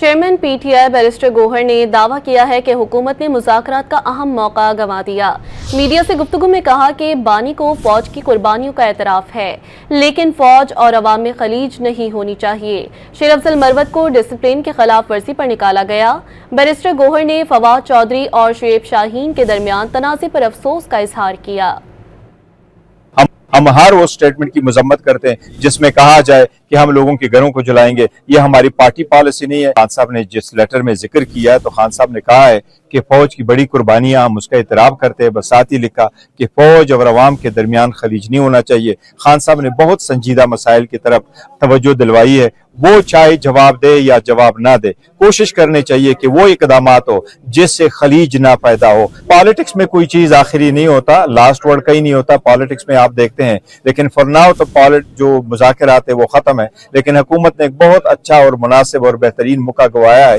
Chairman PTI barrister Gohar ने दावा किया है कि हुकूमत ने मुज़ाकरात का अहम मौका गंवा दिया। मीडिया से गुफ्तगू में कहा कि बानी को फौज की कुर्बानियों का एतराफ़ है, लेकिन फौज और अवाम में खलीज नहीं होनी चाहिए। शेर अफजल मरवत को डिसिप्लिन की खिलाफ वर्जी पर निकाला गया। बैरिस्टर गोहर ने फवाद चौधरी और शुएब शाहीन के दरमियान तनाज़े पर अफसोस का इजहार किया। हम हर वो स्टेटमेंट की मजम्मत करते हैं जिसमें कहा जाए कि हम लोगों के घरों को जलाएंगे। ये हमारी पार्टी पॉलिसी नहीं है। खान साहब ने जिस लेटर में जिक्र किया है तो खान साहब ने कहा है कि फौज की बड़ी कुर्बानियां, हम उसका इतराफ़ करते हैं। बस साथ ही लिखा कि फौज और अवाम के दरमियान खलीज नहीं होना चाहिए। खान साहब ने बहुत संजीदा मसाइल की तरफ तवज्जो दिलवाई है। वो चाहे जवाब दे या जवाब ना दे, कोशिश करनी चाहिए कि वो इकदामात हो जिससे खलीज ना पैदा हो। पॉलिटिक्स में कोई चीज आखिरी नहीं होता, लास्ट वर्ड कहीं नहीं होता पॉलिटिक्स में, आप देखते हैं। लेकिन फॉर नाउ तो जो मुज़ाकरात है वो खत्म है। लेकिन हुकूमत ने एक बहुत अच्छा और मुनासिब और बेहतरीन मौका गंवाया है।